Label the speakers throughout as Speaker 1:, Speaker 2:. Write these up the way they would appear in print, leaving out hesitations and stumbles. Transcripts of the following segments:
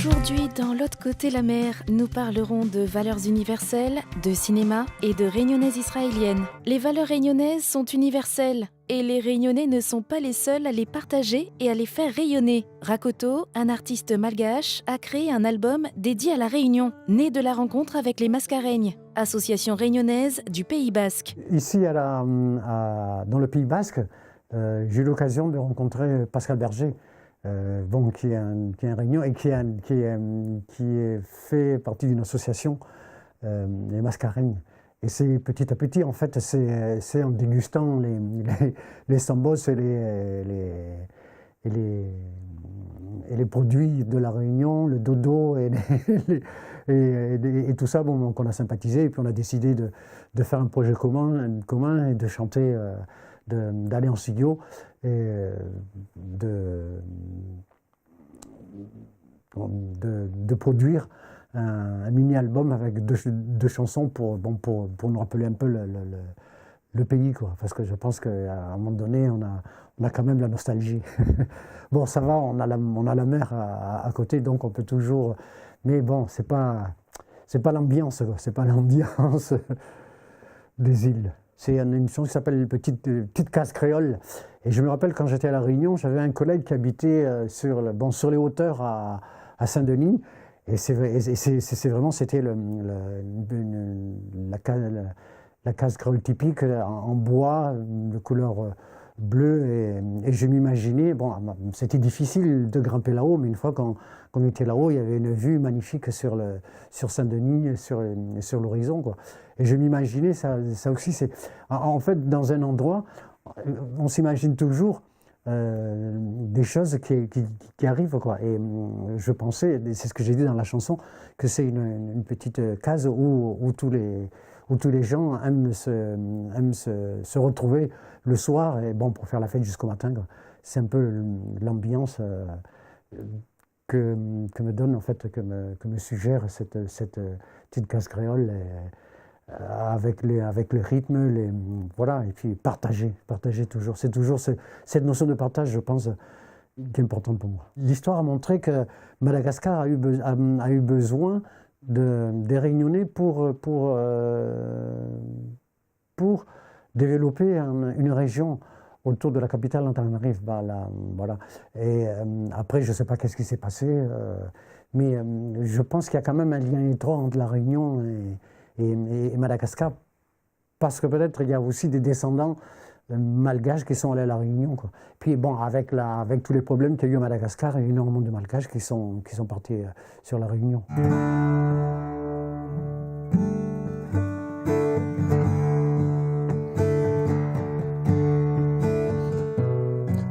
Speaker 1: Aujourd'hui, dans l'autre côté la mer, nous parlerons de valeurs universelles, de cinéma et de réunionnaises israéliennes. Les valeurs réunionnaises sont universelles et les Réunionnais ne sont pas les seuls à les partager et à les faire rayonner. Rakoto, un artiste malgache, a créé un album dédié à la Réunion, né de la rencontre avec les Mascareignes, association réunionnaise du Pays Basque.
Speaker 2: Ici, dans le Pays Basque, j'ai eu l'occasion de rencontrer Pascal Berger, qui est un Réunion et qui fait partie d'une association, les Mascareignes. Et c'est petit à petit, en fait, c'est en dégustant les sambos et les produits de la Réunion, le dodo et tout ça, qu'on a sympathisé. Et puis on a décidé de faire un projet commun et de chanter, d'aller en studio et de produire un mini-album avec deux chansons pour nous rappeler un peu le pays, quoi. Parce que je pense qu'à un moment donné, on a quand même la nostalgie. Bon, ça va, on a la mer à côté, donc on peut toujours... Mais bon, c'est pas l'ambiance, quoi. C'est pas l'ambiance des îles. C'est une émission qui s'appelle Petite Case Créole. Et je me rappelle, quand j'étais à La Réunion, j'avais un collègue qui habitait sur les hauteurs à Saint-Denis. Et c'était la case créole typique en bois, de couleur bleue. Et je m'imaginais, c'était difficile de grimper là-haut, mais une fois qu'on était là-haut, il y avait une vue magnifique sur Saint-Denis, sur l'horizon, quoi. Et je m'imaginais, ça aussi, en fait, dans un endroit, on s'imagine toujours des choses qui arrivent, quoi. Et je pensais, c'est ce que j'ai dit dans la chanson, que c'est une petite case où tous les gens aiment se retrouver le soir et pour faire la fête jusqu'au matin, quoi. C'est un peu l'ambiance que me donne, en fait, que me suggère cette petite case créole. Avec le rythme, voilà, et puis partager toujours. C'est toujours cette notion de partage, je pense, qui est importante pour moi. L'histoire a montré que Madagascar a eu besoin des Réunionnais pour développer une région autour de la capitale Antananarivo. Voilà. Et après, je ne sais pas qu'est-ce qui s'est passé, mais je pense qu'il y a quand même un lien étroit entre la Réunion et Madagascar, parce que peut-être il y a aussi des descendants malgaches qui sont allés à La Réunion, quoi. Puis avec tous les problèmes qu'il y a eu à Madagascar, il y a énormément de malgaches qui sont partis sur La Réunion.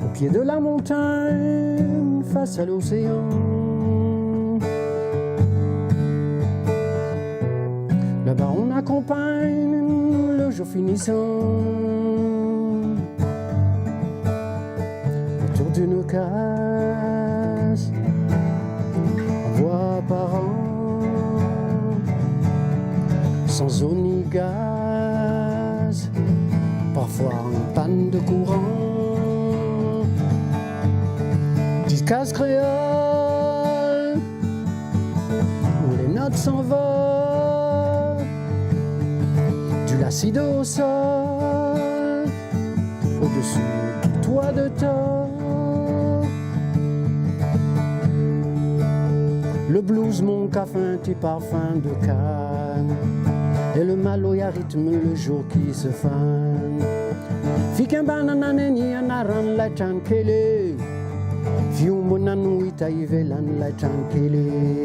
Speaker 2: Au pied de la montagne, face à l'océan, là-bas on accompagne le jour finissant autour d'une case, on voit par an, sans eau ni gaz, parfois en panne de courant. Petite case créole où les notes s'envolent, du l'acide au sol, au-dessus du toit de tort. Le blues, mon café, tes parfums de canne, et le maloya rythme le jour qui se fane. Fikin banana ni anaran la chankele, fiumbo nanu itaivelan la chankele.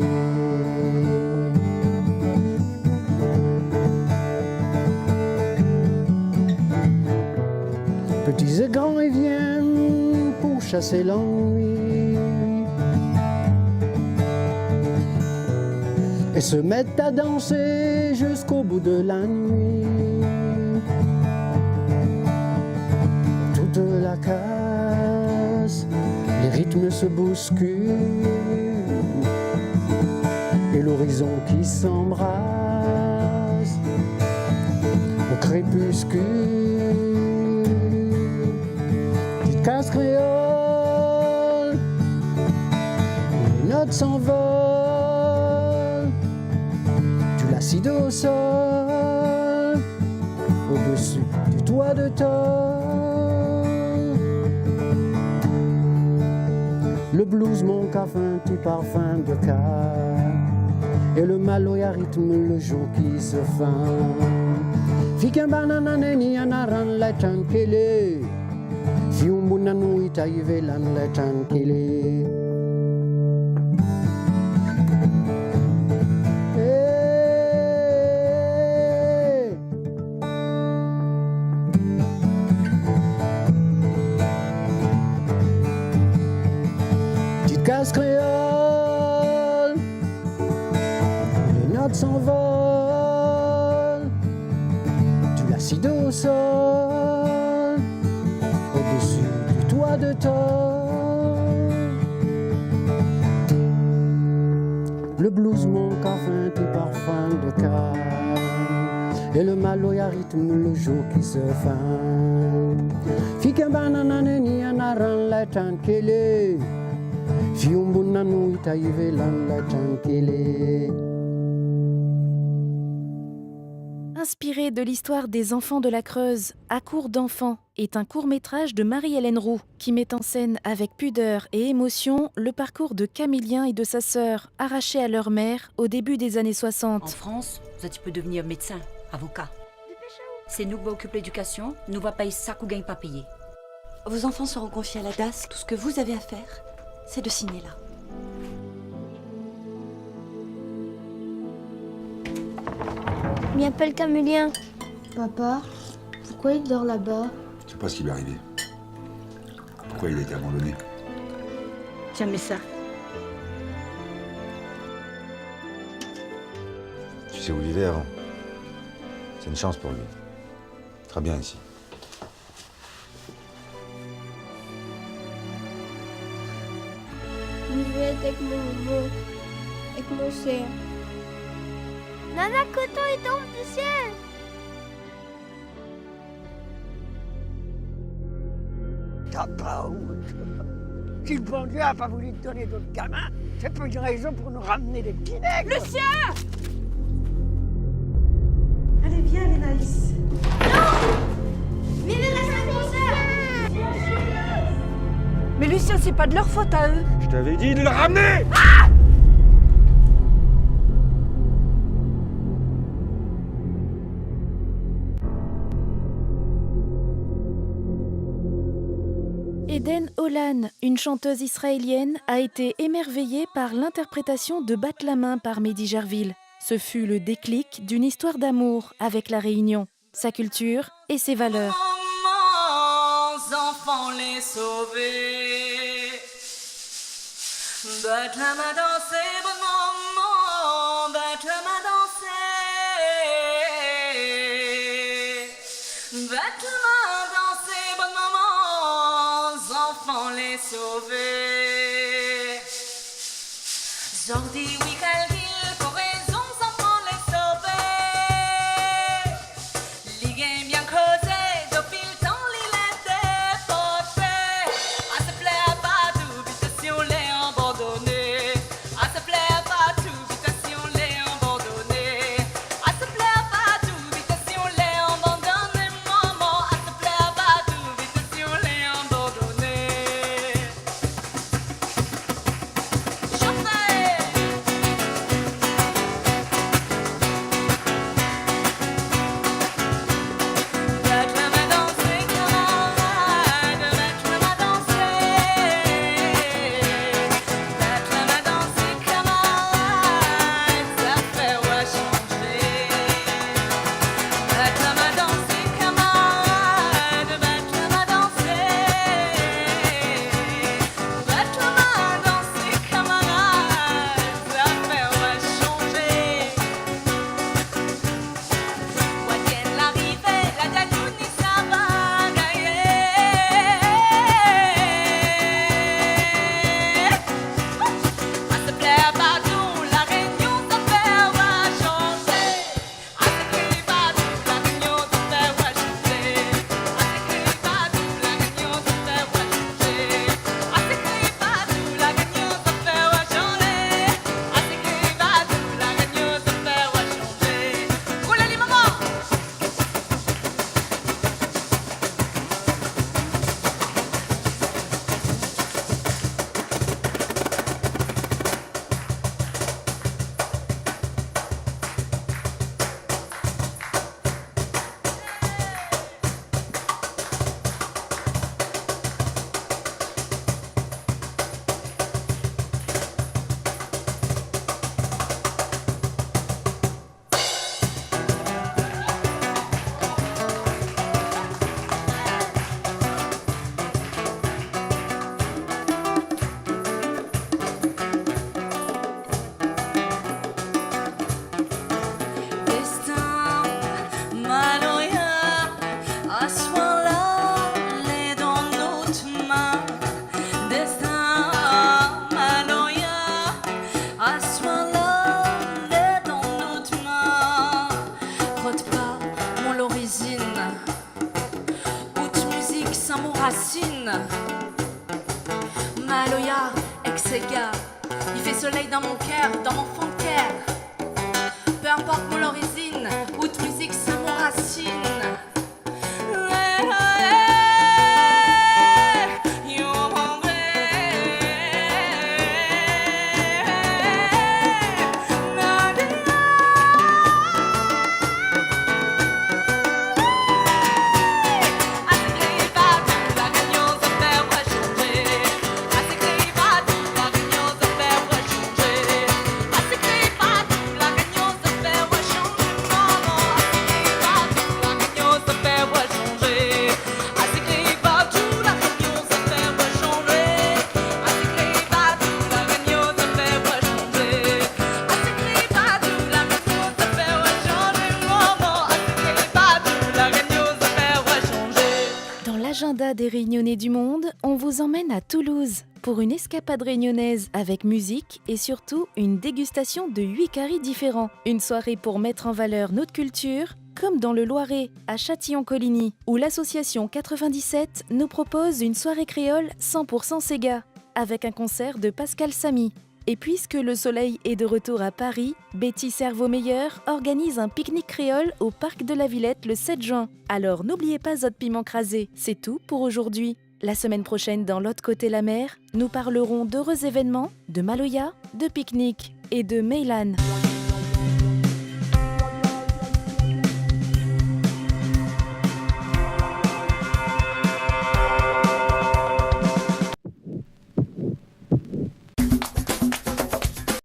Speaker 2: Petits et grands, ils viennent pour chasser l'ennui et se mettent à danser jusqu'au bout de la nuit. Autour de la case, les rythmes se bousculent et l'horizon qui s'embrase au crépuscule. Case créole, les notes s'envolent, assis au sol, au-dessus du toit de tôle. Le blues manque à fin du parfum de car, et le maloya rythme le jour qui se feint. Fique banana neni anaran la chankele, si un bunanu itaive lan la chankele. Casse créole, les notes s'envolent, tu l'acides au sol, au-dessus du toit de tôle. Le blues manque à fin du parfum de car, et le maloya rythme le jour qui se feint. Fique banana neni anaran la chankele,
Speaker 1: Inspiré de l'histoire des enfants de la Creuse, À court d'enfants est un court-métrage de Marie-Hélène Roux qui met en scène avec pudeur et émotion le parcours de Camillien et de sa sœur, arrachés à leur mère au début des années 60.
Speaker 3: En France, tu peux devenir médecin, avocat. C'est nous qui va occuper l'éducation, nous va payer ça qu'on gagne pas payer.
Speaker 4: Vos enfants seront confiés à la DAS. Tout ce que vous avez à faire, c'est de signer là.
Speaker 5: Je m'appelle Camillien. Papa, pourquoi il dort là-bas?
Speaker 6: Je sais pas ce qui lui est arrivé. Pourquoi il a été abandonné?
Speaker 3: Tiens, mets ça.
Speaker 6: Tu sais où il vivait avant. C'est une chance pour lui. Il sera bien ici.
Speaker 5: Je vais être avec mon maman, avec mon chien. Nana, coton, il tombe du ciel.
Speaker 7: T'as pas honte. Si le bon Dieu n'a pas voulu te donner d'autres gamins, c'est pas une raison pour nous ramener des petits nègres.
Speaker 4: Lucien! Allez, viens, Lénaïs.
Speaker 5: Mais reste un concert.
Speaker 4: Mais Lucien, c'est pas de leur faute à eux.
Speaker 6: Je t'avais dit de le ramener!
Speaker 1: Eden Olan, une chanteuse israélienne, a été émerveillée par l'interprétation de Batte la main par Mehdi Gerville. Ce fut le déclic d'une histoire d'amour avec la Réunion, sa culture et ses valeurs.
Speaker 8: Enfants les sauver, batte la main danser, bon maman, batte la main danser, batte la main danser, bon maman, enfants les sauver. Jordi, oui, calcul, pour raison, enfants les sauver. Ligue bien causé, depuis le temps, l'île était portée. À se plaire pas tout, vite si on l'est abandonné. À se plaire pas tout, vite si on l'est abandonné. À se plaire pas tout, vite si on l'est abandonné, maman. À se plaire pas tout, vite si on l'est abandonné. Chantez! Maloya, ex-Sega. Il fait soleil dans mon cœur, dans mon fond de cœur. Peu importe mon origine, outre musique, c'est mon racine.
Speaker 1: L'agenda des Réunionnais du monde, on vous emmène à Toulouse pour une escapade réunionnaise avec musique et surtout une dégustation de 8 caris différents. Une soirée pour mettre en valeur notre culture, comme dans le Loiret, à Châtillon-Coligny, où l'association 97 nous propose une soirée créole 100% Sega, avec un concert de Pascal Samy. Et puisque le soleil est de retour à Paris, Betty Cerveau Meilleur organise un pique-nique créole au Parc de la Villette le 7 juin. Alors n'oubliez pas votre piment crasé, c'est tout pour aujourd'hui. La semaine prochaine, dans l'autre côté la mer, nous parlerons d'heureux événements, de Maloya, de pique-nique et de Meylan.